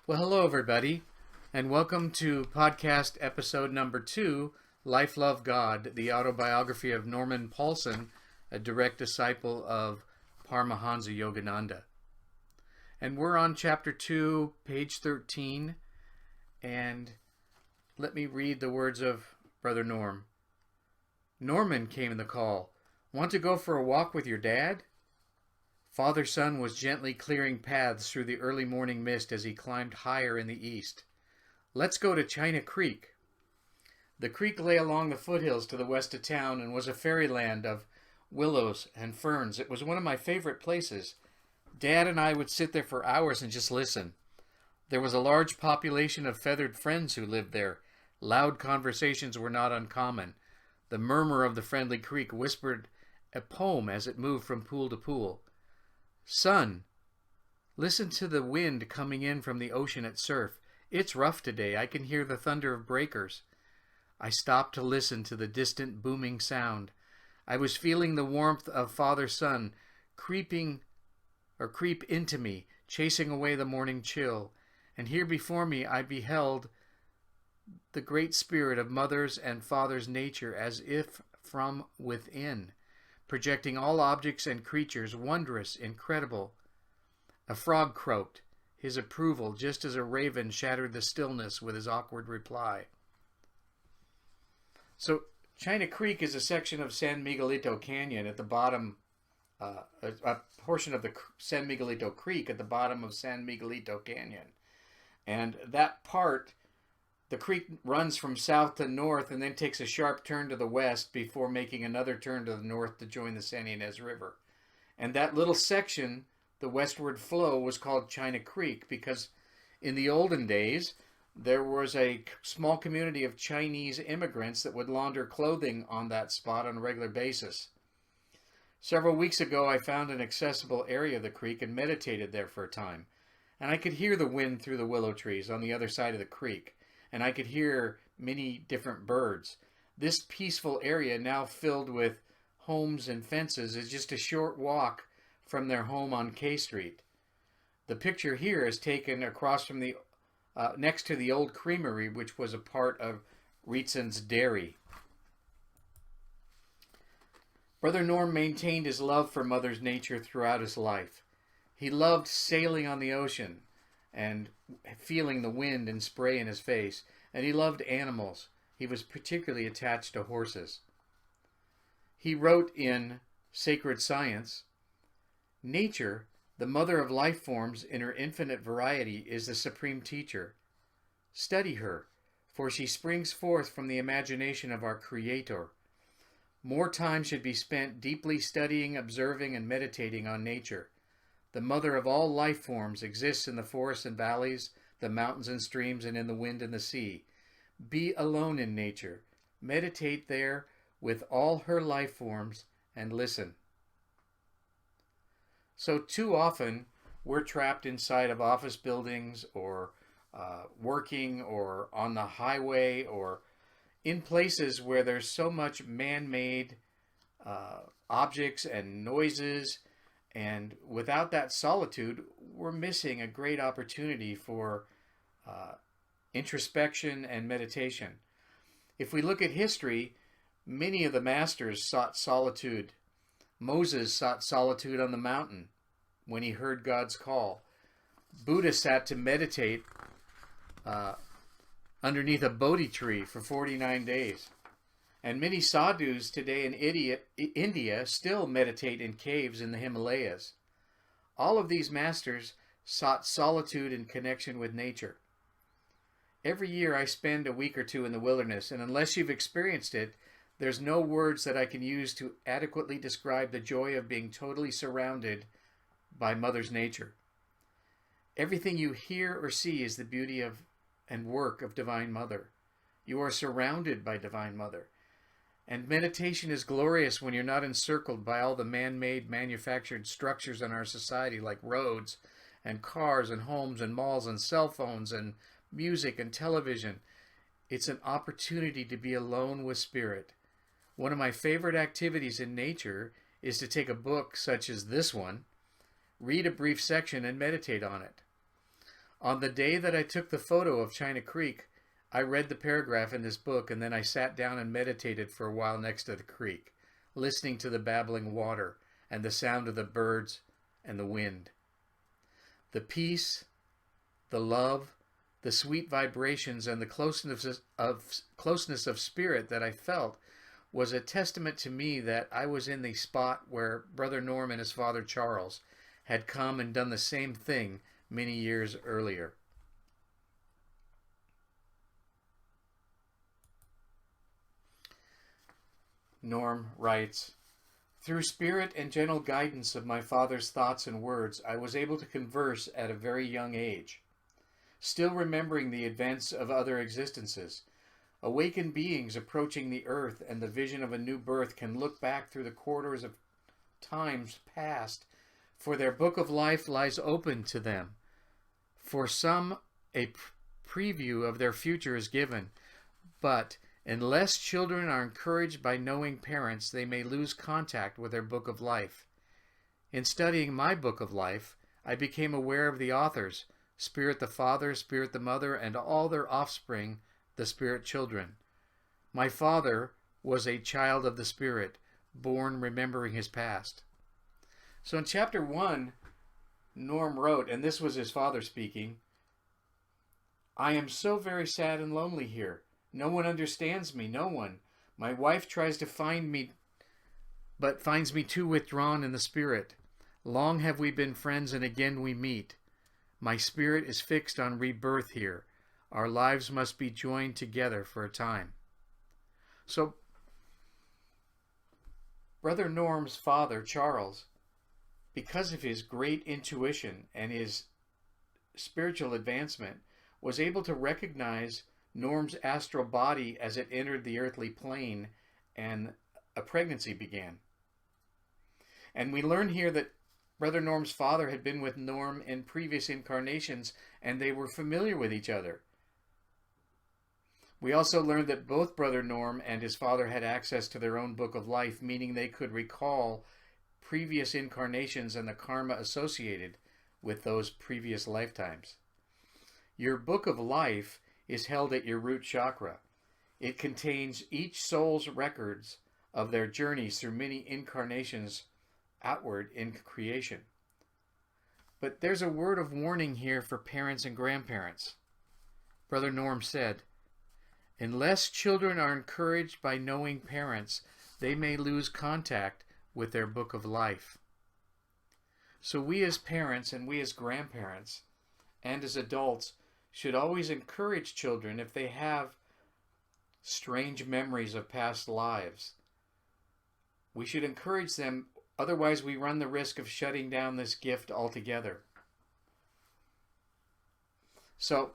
Well, hello, everybody, and welcome to podcast episode number 2, Life, Love, God, the autobiography of Norman Paulsen, a direct disciple of Paramhansa Yogananda. And we're on chapter 2, page 13, and let me read the words of Brother Norm. Norman came in the call. Want to go for a walk with your dad? Father Sun was gently clearing paths through the early morning mist as he climbed higher in the east. Let's go to China Creek. The creek lay along the foothills to the west of town and was a fairyland of willows and ferns. It was one of my favorite places. Dad and I would sit there for hours and just listen. There was a large population of feathered friends who lived there. Loud conversations were not uncommon. The murmur of the friendly creek whispered a poem as it moved from pool to pool. Son, listen to the wind coming in from the ocean at surf. It's rough today. I can hear the thunder of breakers. I stopped to listen to the distant booming sound. I was feeling the warmth of Father Sun creep into me, chasing away the morning chill. And here before me I beheld the great spirit of Mother's and Father's nature as if from within, projecting all objects and creatures, wondrous, incredible. A frog croaked, his approval, just as a raven shattered the stillness with his awkward reply. So, China Creek is a section of San Miguelito Canyon at the bottom, a portion of the San Miguelito Creek at the bottom of San Miguelito Canyon. And that part, the creek runs from south to north and then takes a sharp turn to the west before making another turn to the north to join the San Ynez River. And that little section, the westward flow, was called China Creek because in the olden days, there was a small community of Chinese immigrants that would launder clothing on that spot on a regular basis. Several weeks ago, I found an accessible area of the creek and meditated there for a time. And I could hear the wind through the willow trees on the other side of the creek. And I could hear many different birds. This peaceful area, now filled with homes and fences, is just a short walk from their home on K Street. The picture here is taken across from the next to the old creamery, which was a part of Rietzon's dairy. Brother Norm maintained his love for Mother's nature throughout his life. He loved sailing on the ocean and feeling the wind and spray in his face, and he loved animals. He was particularly attached to horses. He wrote in Sacred Science, Nature, the mother of life forms in her infinite variety, is the supreme teacher. Study her, for she springs forth from the imagination of our Creator. More time should be spent deeply studying, observing, and meditating on nature. The mother of all life forms exists in the forests and valleys, the mountains and streams, and in the wind and the sea. Be alone in nature. Meditate there with all her life forms and listen. So too often, we're trapped inside of office buildings or working or on the highway or in places where there's so much man-made objects and noises. And without that solitude, we're missing a great opportunity for introspection and meditation. If we look at history, many of the masters sought solitude. Moses sought solitude on the mountain when he heard God's call. Buddha sat to meditate underneath a Bodhi tree for 49 days. And many sadhus today in India still meditate in caves in the Himalayas. All of these masters sought solitude and connection with nature. Every year I spend a week or two in the wilderness, and unless you've experienced it, there's no words that I can use to adequately describe the joy of being totally surrounded by Mother's nature. Everything you hear or see is the beauty of and work of Divine Mother. You are surrounded by Divine Mother. And meditation is glorious when you're not encircled by all the man-made, manufactured structures in our society like roads and cars and homes and malls and cell phones and music and television. It's an opportunity to be alone with Spirit. One of my favorite activities in nature is to take a book such as this one, read a brief section, and meditate on it. On the day that I took the photo of China Creek, I read the paragraph in this book, and then I sat down and meditated for a while next to the creek, listening to the babbling water and the sound of the birds and the wind. The peace, the love, the sweet vibrations, and the closeness of spirit that I felt was a testament to me that I was in the spot where Brother Norm and his father Charles had come and done the same thing many years earlier. Norm writes, "Through spirit and gentle guidance of my father's thoughts and words, I was able to converse at a very young age. Still remembering the events of other existences, awakened beings approaching the earth and the vision of a new birth can look back through the corridors of times past, for their book of life lies open to them. For some, a preview of their future is given, but unless children are encouraged by knowing parents, they may lose contact with their book of life. In studying my book of life, I became aware of the authors, Spirit the Father, Spirit the Mother, and all their offspring, the Spirit children. My father was a child of the Spirit, born remembering his past." So in chapter 1, Norm wrote, and this was his father speaking, "I am so very sad and lonely here. No one understands me, no one. My wife tries to find me, but finds me too withdrawn in the spirit. Long have we been friends, and again we meet. My spirit is fixed on rebirth here. Our lives must be joined together for a time." So, Brother Norm's father, Charles, because of his great intuition and his spiritual advancement, was able to recognize Norm's astral body as it entered the earthly plane and a pregnancy began. And we learn here that Brother Norm's father had been with Norm in previous incarnations and they were familiar with each other. We also learned that both Brother Norm and his father had access to their own book of life, meaning they could recall previous incarnations and the karma associated with those previous lifetimes. Your book of life is held at your root chakra. It contains each soul's records of their journeys through many incarnations outward in creation. But there's a word of warning here for parents and grandparents. Brother Norm said, "Unless children are encouraged by knowing parents, they may lose contact with their book of life." So we as parents and we as grandparents and as adults should always encourage children if they have strange memories of past lives. We should encourage them, otherwise we run the risk of shutting down this gift altogether. So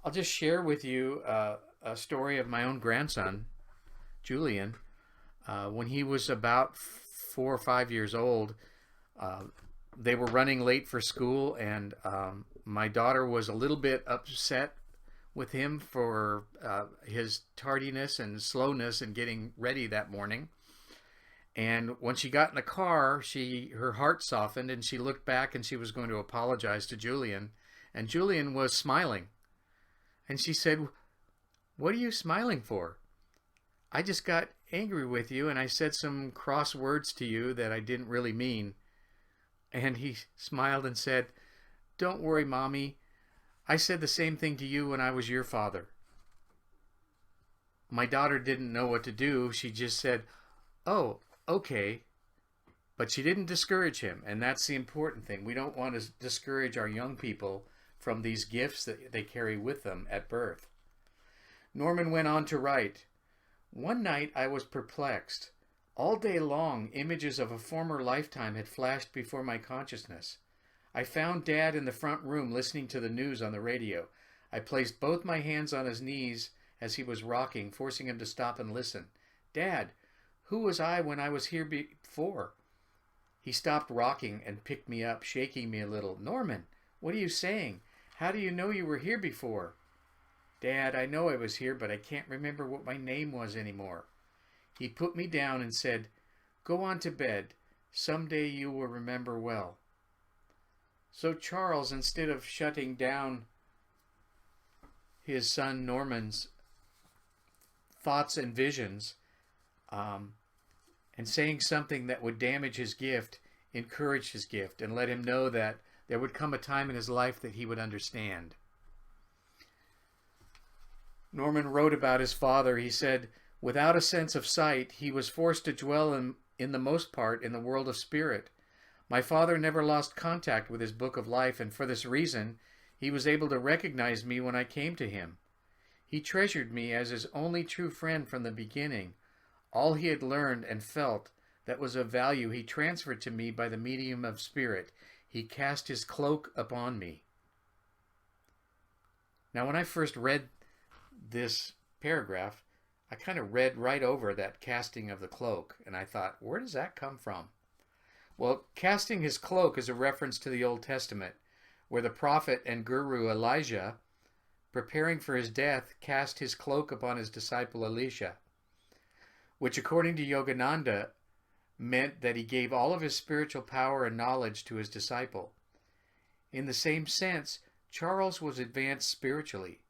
I'll just share with you a story of my own grandson, Julian. When he was about 4 or 5 years old, they were running late for school, and my daughter was a little bit upset with him for his tardiness and slowness in getting ready that morning. And when she got in the car, her heart softened, and she looked back and she was going to apologize to Julian. And Julian was smiling. And she said, "What are you smiling for?" "I just got angry with you, and I said some cross words to you that I didn't really mean." And he smiled and said, "Don't worry, Mommy. I said the same thing to you when I was your father." My daughter didn't know what to do. She just said, "Oh, okay." But she didn't discourage him, and that's the important thing. We don't want to discourage our young people from these gifts that they carry with them at birth. Norman went on to write, "One night I was perplexed. All day long, images of a former lifetime had flashed before my consciousness. I found Dad in the front room listening to the news on the radio. I placed both my hands on his knees as he was rocking, forcing him to stop and listen. 'Dad, who was I when I was here before?' He stopped rocking and picked me up, shaking me a little. 'Norman, what are you saying? How do you know you were here before?' 'Dad, I know I was here, but I can't remember what my name was anymore.' He put me down and said, 'Go on to bed. Someday you will remember well.' So Charles, instead of shutting down his son Norman's thoughts and visions, and saying something that would damage his gift, encouraged his gift and let him know that there would come a time in his life that he would understand. Norman wrote about his father. He said, "Without a sense of sight, he was forced to dwell in the most part in the world of spirit. My father never lost contact with his book of life, and for this reason, he was able to recognize me when I came to him. He treasured me as his only true friend from the beginning. All he had learned and felt that was of value he transferred to me by the medium of spirit. He cast his cloak upon me." Now, when I first read this paragraph, I kind of read right over that casting of the cloak, and I thought, where does that come from? Well, casting his cloak is a reference to the Old Testament, where the prophet and guru Elijah, preparing for his death, cast his cloak upon his disciple Elisha, which according to Yogananda meant that he gave all of his spiritual power and knowledge to his disciple. In the same sense, Charles was advanced spiritually.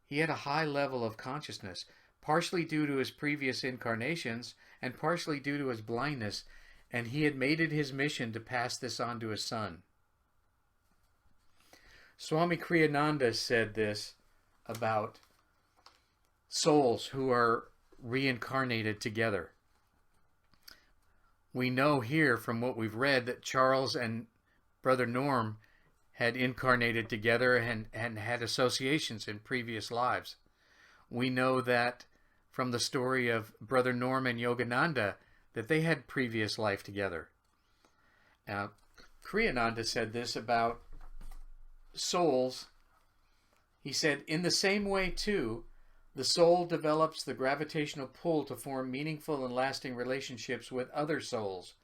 He had a high level of consciousness, partially due to his previous incarnations and partially due to his blindness, and he had made it his mission to pass this on to his son. Swami Kriyananda said this about souls who are reincarnated together. We know here from what we've read that Charles and Brother Norm had incarnated together and had associations in previous lives. We know that from the story of Brother Norm and Yogananda that they had previous life together. Now, Kriyananda said this about souls. He said, "In the same way, too, the soul develops the gravitational pull to form meaningful and lasting relationships with other souls.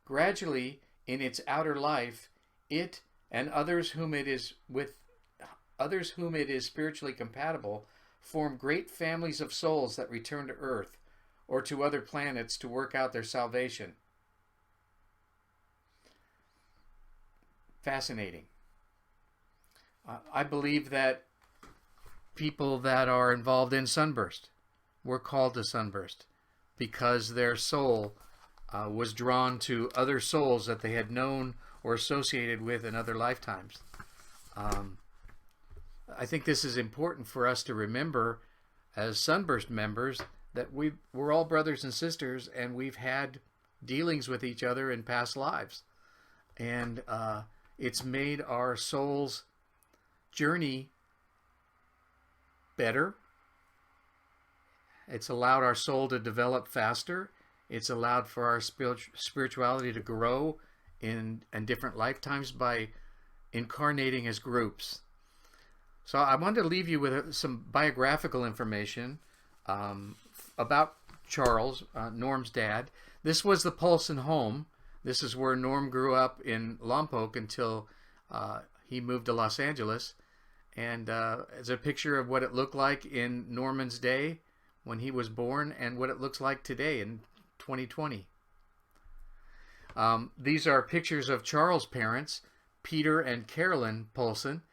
Gradually, in its outer life, it and others whom it is spiritually compatible form great families of souls that return to Earth or to other planets to work out their salvation." Fascinating. I believe that people that are involved in Sunburst were called to Sunburst because their soul was drawn to other souls that they had known or associated with in other lifetimes. I think this is important for us to remember as Sunburst members, that we're all brothers and sisters, and we've had dealings with each other in past lives. And it's made our soul's journey better. It's allowed our soul to develop faster. It's allowed for our spirituality to grow in different lifetimes by incarnating as groups. So I wanted to leave you with some biographical information about Charles, Norm's dad. This was the Poulsen home. This is where Norm grew up in Lompoc until he moved to Los Angeles. And it's a picture of what it looked like in Norman's day when he was born and what it looks like today in 2020. These are pictures of Charles' parents, Peter and Carolyn Poulsen,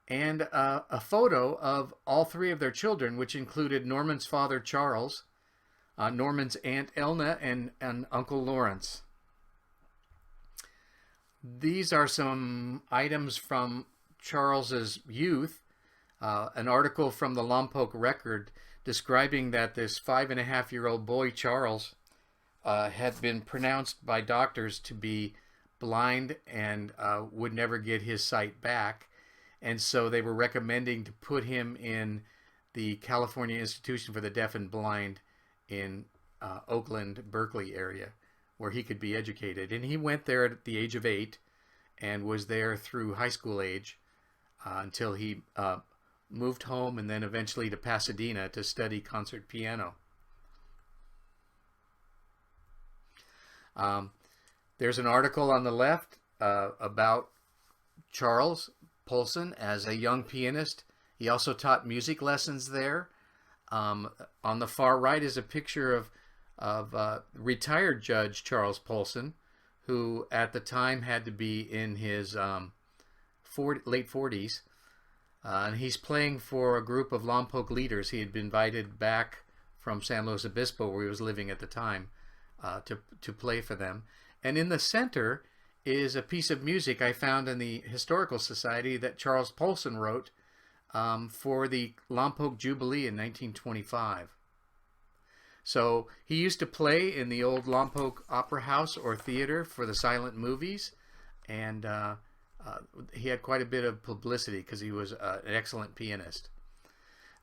and a photo of all three of their children, which included Norman's father, Charles, Norman's aunt, Elna, and Uncle Lawrence. These are some items from Charles's youth. An article from the Lompoc Record describing that this 5.5-year-old boy, Charles, had been pronounced by doctors to be blind and would never get his sight back. And so they were recommending to put him in the California Institution for the Deaf and Blind in Oakland, Berkeley area, where he could be educated. And he went there at the age of 8 and was there through high school age until he moved home and then eventually to Pasadena to study concert piano. There's an article on the left about Charles Poulsen as a young pianist. He also taught music lessons there. On the far right is a picture of retired Judge Charles Poulsen, who at the time had to be in his late 40s. And he's playing for a group of Lompoc leaders. He had been invited back from San Luis Obispo, where he was living at the time, to play for them. And in the center is a piece of music I found in the Historical Society that Charles Poulsen wrote for the Lompoc Jubilee in 1925. So he used to play in the old Lompoc Opera House or theater for the silent movies, and he had quite a bit of publicity because he was an excellent pianist.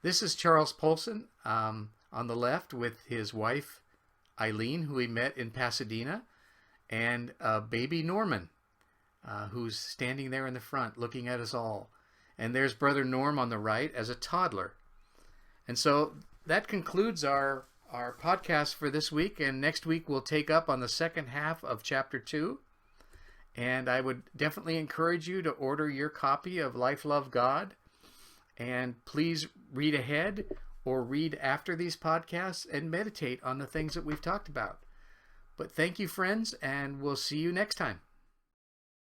This is Charles Poulsen on the left with his wife Eileen, who he met in Pasadena, and baby Norman, who's standing there in the front looking at us all. And there's Brother Norm on the right as a toddler. And so that concludes our podcast for this week, and next week we'll take up on the second half of chapter 2. And I would definitely encourage you to order your copy of Life, Love, God. And please read ahead or read after these podcasts and meditate on the things that we've talked about. But thank you, friends, and we'll see you next time.